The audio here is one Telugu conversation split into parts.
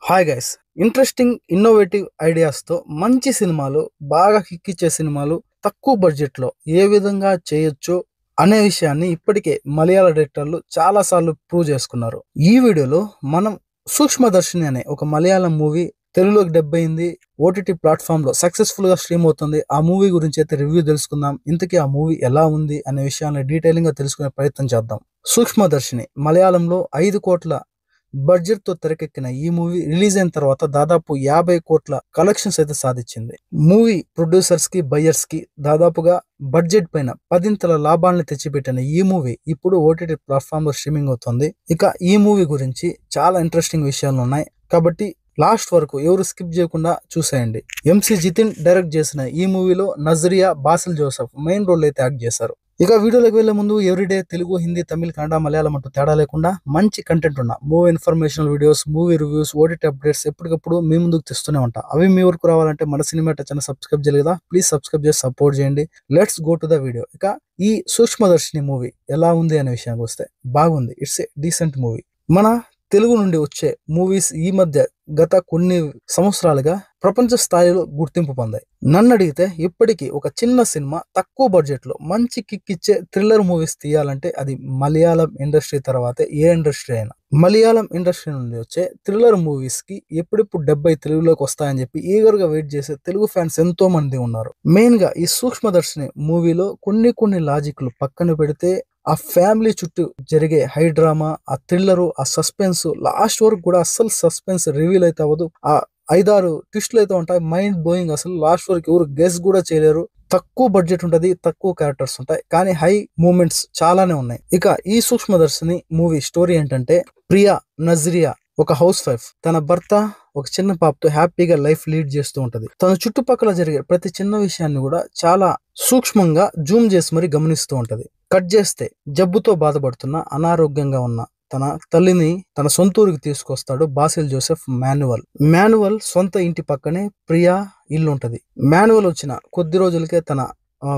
హాయ్ గైస్, ఇంట్రెస్టింగ్ ఇన్నోవేటివ్ ఐడియాస్తో మంచి సినిమాలు, బాగా హిక్కిచ్చే సినిమాలు తక్కువ బడ్జెట్లో ఏ విధంగా చేయొచ్చో అనే విషయాన్ని ఇప్పటికే మలయాళ డైరెక్టర్లు చాలాసార్లు ప్రూవ్ చేసుకున్నారు. ఈ వీడియోలో మనం సూక్ష్మదర్శిని అనే ఒక మలయాళం మూవీ తెలుగులోకి డబ్ అయింది, ఓటీటీ ప్లాట్ఫామ్లో సక్సెస్ఫుల్గా స్ట్రీమ్ అవుతుంది. ఆ మూవీ గురించి అయితే రివ్యూ తెలుసుకుందాం. ఇంతకీ ఆ మూవీ ఎలా ఉంది అనే విషయాన్ని డీటెయిలింగ్గా తెలుసుకునే ప్రయత్నం చేద్దాం. సూక్ష్మదర్శిని మలయాళంలో 5 కోట్ల బడ్జెట్ తో తెరకెక్కిన ఈ మూవీ రిలీజ్ అయిన తర్వాత దాదాపు 50 కోట్ల కలెక్షన్స్ అయితే సాధించింది. మూవీ ప్రొడ్యూసర్స్ కి, బయ్యర్స్ కి దాదాపుగా బడ్జెట్ పైన 10 లాభాలను తెచ్చిపెట్టిన ఈ మూవీ ఇప్పుడు ఓటీటీ ప్లాట్ఫామ్ లో స్ట్రీమింగ్ అవుతుంది. ఇక ఈ మూవీ గురించి చాలా ఇంట్రెస్టింగ్ విషయాలు ఉన్నాయి కాబట్టి లాస్ట్ వరకు ఎవరు స్కిప్ చేయకుండా చూసేయండి. ఎంసీ జితిన్ డైరెక్ట్ చేసిన ఈ మూవీలో నజరియా, బాసిల్ జోసెఫ్ మెయిన్ రోల్ అయితే యాక్ట్ చేశారు. ఇక వీడియోలోకి వెళ్లే ముందు ఎవ్రీడే తెలుగు, హిందీ, తమిళ్, కన్నడ, మలయాళం అంటూ తేడా లేకుండా మంచి కంటెంట్ ఉన్న movie informational videos, movie reviews, OTT updates ఎప్పటికప్పుడు మీ ముందుకు తెస్తూనే ఉంటా. అవి మీ వరకు రావాలంటే మన సినిమా ఛానల్ సబ్స్క్రైబ్ చేయలేదు కదా, ప్లీజ్ సబ్స్క్రైబ్ చేసి సపోర్ట్ చేయండి. Let's go to the video. ఇక ఈ సూక్ష్మదర్శిని మూవీ ఎలా ఉంది అనే విషయానికి వస్తే బాగుంది. It's a decent movie. మన తెలుగు నుండి వచ్చే మూవీస్ ఈ మధ్య గత కొన్ని సంవత్సరాలుగా ప్రపంచ స్థాయిలో గుర్తింపు పొందాయి. నన్ను అడిగితే ఇప్పటికీ ఒక చిన్న సినిమా తక్కువ బడ్జెట్ లో మంచి కిక్ ఇచ్చే థ్రిల్లర్ మూవీస్ తీయాలంటే అది మలయాళం ఇండస్ట్రీ తర్వాతే ఏ ఇండస్ట్రీ అయినా. మలయాళం ఇండస్ట్రీ నుండి వచ్చే థ్రిల్లర్ మూవీస్ కి ఎప్పుడెప్పుడు 70 తెలుగులోకి వస్తాయని చెప్పి ఈగర్ గా వెయిట్ చేసే తెలుగు ఫ్యాన్స్ ఎంతో మంది ఉన్నారు. మెయిన్ గా ఈ సూక్ష్మదర్శిని మూవీలో కొన్ని లాజిక్లు పక్కన పెడితే ఆ ఫ్యామిలీ చుట్టూ జరిగే హై డ్రామా, ఆ థ్రిల్లర్, ఆ సస్పెన్స్ లాస్ట్ వరకు కూడా అస్సలు సస్పెన్స్ రివీల్ అయితే అవ్వదు. ఆ 5-6 ట్విస్టులు అయితే ఉంటాయి, మైండ్ బ్లోయింగ్. అసలు లాస్ట్ వరకు ఎవరు గెస్ కూడా చేయలేరు. తక్కువ బడ్జెట్ ఉంటది, తక్కువ క్యారెక్టర్స్ ఉంటాయి, కానీ హై మూమెంట్స్ చాలానే ఉన్నాయి. ఇక ఈ సూక్ష్మదర్శిని మూవీ స్టోరీ ఏంటంటే, ప్రియా నజ్రియా ఒక హౌస్ వైఫ్, తన భర్త ఒక చిన్న పాపతో హ్యాపీగా లైఫ్ లీడ్ చేస్తూ ఉంటది. తన చుట్టుపక్కల జరిగే ప్రతి చిన్న విషయాన్ని కూడా చాలా సూక్ష్మంగా జూమ్ చేసి మరి గమనిస్తూ ఉంటది. కట్ చేస్తే జబ్బుతో బాధపడుతున్న, అనారోగ్యంగా ఉన్న తన తల్లిని తన సొంత ఊరికి తీసుకొస్తాడు బాసిల్ జోసెఫ్. మాన్యువల్ సొంత ఇంటి పక్కనే ప్రియా ఇల్లు ఉంటది. మాన్యువల్ వచ్చిన కొద్ది రోజులకే తన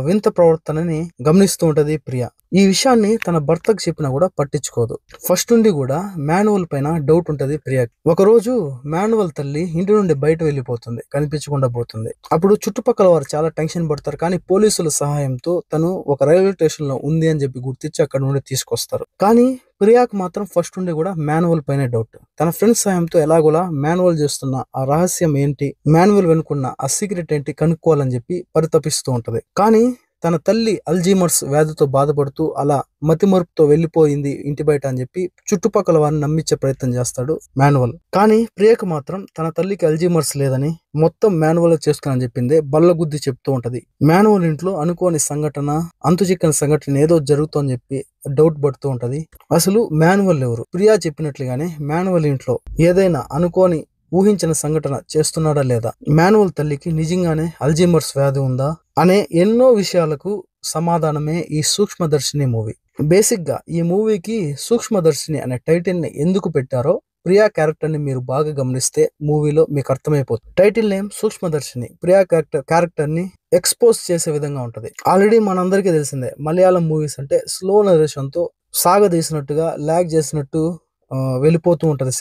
వింత ప్రవర్తనని గమనిస్తూ ఉంటది ప్రియా. ఈ విషయాన్ని తన భర్తకు చెప్పినా కూడా పట్టించుకోదు. ఫస్ట్ నుండి కూడా మాన్యువల్ పైన డౌట్ ఉంటది ప్రియా. ఒక రోజు మాన్యువల్ తల్లి ఇంటి నుండి బయట వెళ్ళిపోతుంది, కనిపించకుండా పోతుంది. అప్పుడు చుట్టుపక్కల వారు చాలా టెన్షన్ పడతారు, కానీ పోలీసుల సహాయంతో తను ఒక రైల్వే స్టేషన్ లో ఉంది అని చెప్పి గుర్తించి అక్కడ నుండి తీసుకొస్తారు. కానీ ప్రియాకు మాత్రం ఫస్ట్ నుండి కూడా మాన్యువల్ పైన డౌట్. తన ఫ్రెండ్స్ సహాయంతో ఎలాగోలా మాన్యువల్ చేస్తున్న ఆ రహస్యం ఏంటి, మాన్యువల్ వెనుకున్న ఆ సీక్రెట్ ఏంటి కనుక్కోవాలని చెప్పి పరితపిస్తూ ఉంటది. కానీ తన తల్లి అల్జీమర్స్ వ్యాధితో బాధపడుతూ అలా మతిమరుపుతో వెళ్లిపోయింది ఇంటి బయట అని చెప్పి చుట్టుపక్కల వారిని నమ్మించే ప్రయత్నం చేస్తాడు మాన్యువల్. కానీ ప్రియకు మాత్రం తన తల్లికి అల్జీమర్స్ లేదని, మొత్తం మాన్యువల్ చేసుకుని చెప్పిందే బల్లగుద్ది చెప్తూ ఉంటది. మాన్యువల్ ఇంట్లో అనుకోని సంఘటన, అంతుచిక్కని సంఘటన ఏదో జరుగుతుందని చెప్పి డౌట్ పడుతూ ఉంటది. అసలు మాన్యువల్ ఎవరు? ప్రియా చెప్పినట్లుగానే మాన్యువల్ ఇంట్లో ఏదైనా అనుకోని ఊహించిన సంఘటన చేస్తున్నాడా లేదా, మాన్యువల్ తల్లికి నిజంగానే అల్జీమర్స్ వ్యాధి ఉందా అనే ఎన్నో విషయాలకు సమాధానమే ఈ సూక్ష్మదర్శిని మూవీ. బేసిక్ గా ఈ మూవీకి సూక్ష్మదర్శిని అనే టైటిల్ ని ఎందుకు పెట్టారో ప్రియా క్యారెక్టర్ ని మీరు బాగా గమనిస్తే మూవీలో మీకు అర్థమైపోతుంది. టైటిల్ నేమ్ సూక్ష్మదర్శిని ప్రియా క్యారెక్టర్ ని ఎక్స్పోజ్ చేసే విధంగా ఉంటది. ఆల్రెడీ మనందరికీ తెలిసిందే, మలయాళం మూవీస్ అంటే స్లో నరేషన్ తో సాగదీసినట్టుగా, లాగ్ చేసినట్టు వెళ్ళిపోతూ ఉంటది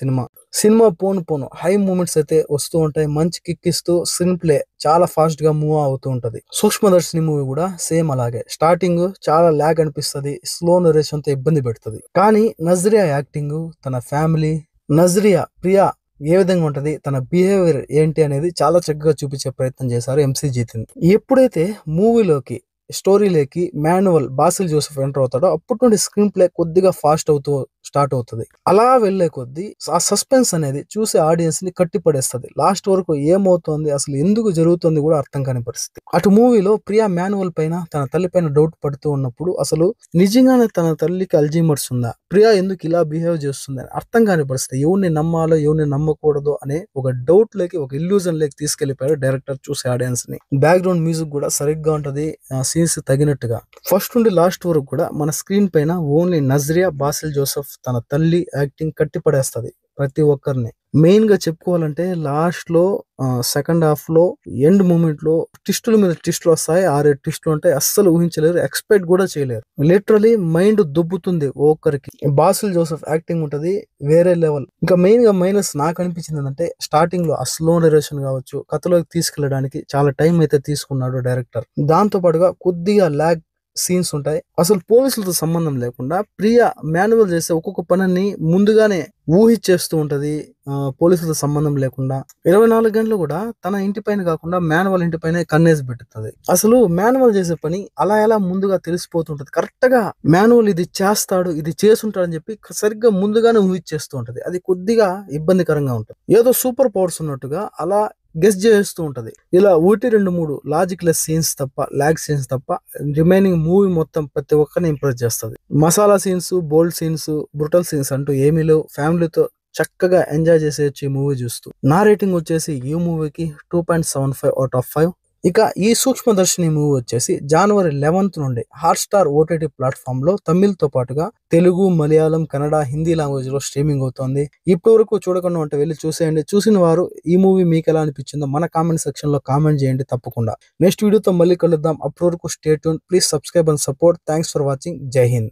సినిమా పోను హై మూమెంట్స్ అయితే వస్తూ ఉంటాయి. మంచి కిక్ ఇస్తూ స్క్రీన్ ప్లే చాలా ఫాస్ట్ గా మూవ్ అవుతూ ఉంటది. సూక్ష్మదర్శిని మూవీ కూడా సేమ్ అలాగే. స్టార్టింగ్ చాలా లాగ్ అనిపిస్తుంది, స్లో నరేషన్ తో ఇబ్బంది పెడుతుంది. కానీ నజ్రియా యాక్టింగ్, తన ఫ్యామిలీ, ప్రియా ఏ విధంగా ఉంటది, తన బిహేవియర్ ఏంటి అనేది చాలా చక్కగా చూపించే ప్రయత్నం చేశారు ఎంసీ జితిన్. ఎప్పుడైతే మూవీలోకి స్టోరీలోకి మాన్యువల్ బాసిల్ జోసెఫ్ ఎంటర్ అవుతాడో అప్పటి నుండి స్క్రీన్ ప్లే కొద్దిగా ఫాస్ట్ అవుతూ స్టార్ట్ అవుతుంది. అలా వెళ్లే కొద్దీ ఆ సస్పెన్స్ అనేది చూసే ఆడియన్స్ ని కట్టిపడేస్తుంది. లాస్ట్ వరకు ఏమవుతోంది, అసలు ఎందుకు జరుగుతుంది కూడా అర్థం కాని పరిస్థితి. అటు మూవీలో ప్రియా మాన్యువల్ పైన, తన తల్లి పైన డౌట్ పడుతూ ఉన్నప్పుడు అసలు నిజంగానే తన తల్లికి అల్జీమర్స్ ఉందా, ప్రియా ఎందుకు ఇలా బిహేవ్ చేస్తుంది అని అర్థం కాని పరిస్థితి. ఎవరిని నమ్మాలో ఎవరిని నమ్మకూడదు అనే ఒక డౌట్ లోకి, ఒక ఇల్యూజన్ లోకి తీసుకెళ్లిపోయారు డైరెక్టర్ చూసే ఆడియన్స్ ని. బ్యాక్గ్రౌండ్ మ్యూజిక్ కూడా సరిగ్గా ఉంటది, సీన్స్ తగినట్టుగా. ఫస్ట్ నుండి లాస్ట్ వరకు కూడా మన స్క్రీన్ పైన ఓన్లీ నజ్రియా, బాసిల్ జోసెఫ్, తన తల్లి యాక్టింగ్ కట్టిపడేస్తది ప్రతి ఒక్కరిని. మెయిన్ గా చెప్పుకోవాలంటే లాస్ట్ లో సెకండ్ హాఫ్ లో ఎండ్ మూమెంట్ లో ట్విస్టుల మీద ట్విస్టులు వస్తాయి. 6 ట్విస్టులు ఉంటాయి. అస్సలు ఊహించలేరు, ఎక్స్పెక్ట్ కూడా చేయలేరు. లిటరలీ మైండ్ దుబ్బుతుంది ఒక్కరికి. బాసిల్ జోసెఫ్ యాక్టింగ్ ఉంటది వేరే లెవెల్. ఇంకా మెయిన్ గా మైనస్ నాకు అనిపించింది ఏంటంటే స్టార్టింగ్ లో ఆ స్లో నరేషన్ కావచ్చు, కథలోకి తీసుకెళ్ళడానికి చాలా టైం అయితే తీసుకున్నాడు డైరెక్టర్. దాంతో పాటుగా కొద్దిగా లాగ్ సీన్స్ ఉంటాయి. అసలు పోలీసులతో సంబంధం లేకుండా ప్రియా మాన్యువల్ చేసే ఒక్కొక్క పనిని ముందుగానే ఊహిచ్చేస్తూ ఉంటది. పోలీసులతో సంబంధం లేకుండా 24 గంటలు కూడా తన ఇంటి పైన కాకుండా మాన్యువల్ ఇంటి పైన కన్నేసి పెట్టుతుంది. అసలు మాన్యువల్ చేసే పని అలా ఎలా ముందుగా తెలిసిపోతుంటది. కరెక్ట్ గా మాన్యువల్ ఇది చేస్తాడు, ఇది చేసుంటాడు అని చెప్పి సరిగ్గా ముందుగానే ఊహిచ్చేస్తూ ఉంటది. అది కొద్దిగా ఇబ్బందికరంగా ఉంటుంది. ఏదో సూపర్ పవర్స్ ఉన్నట్టుగా అలా గెస్ చేస్తూ ఉంటది. ఇలా 1-2-3 లాజిక్ లెస్ సీన్స్ తప్ప, లాగ్ సీన్స్ తప్ప రిమైనింగ్ మూవీ మొత్తం ప్రతి ఒక్కరిని ఇంప్రెస్ చేస్తుంది. Masala scenes, bold scenes, brutal scenes అంటూ ఏమీ లేవు. ఫ్యామిలీతో చక్కగా ఎంజాయ్ చేసేయచ్చు ఈ మూవీ చూస్తూ. నా రేటింగ్ వచ్చేసి ఈ మూవీకి 2.75/5. ఇక ఈ సూక్ష్మదర్శిని మూవీ వచ్చేసి జనవరి 11th నుండి హాట్‌స్టార్ ఓటీటీ ప్లాట్ఫామ్ లో తమిళ్తో పాటుగా తెలుగు, మలయాళం, కన్నడ, హిందీ లాంగ్వేజ్ లో స్ట్రీమింగ్ అవుతోంది. ఇప్పటి వరకు చూడకుండా ఉంటే వెళ్ళి చూసేయండి. చూసిన వారు ఈ మూవీ మీకు ఎలా అనిపించిందో మన కామెంట్ సెక్షన్ లో కామెంట్ చేయండి తప్పకుండా. నెక్స్ట్ వీడియోతో మళ్ళీ కలుద్దాం. అప్పటి వరకు stay tune. Please subscribe and support. Thanks for watching. జై హింద్.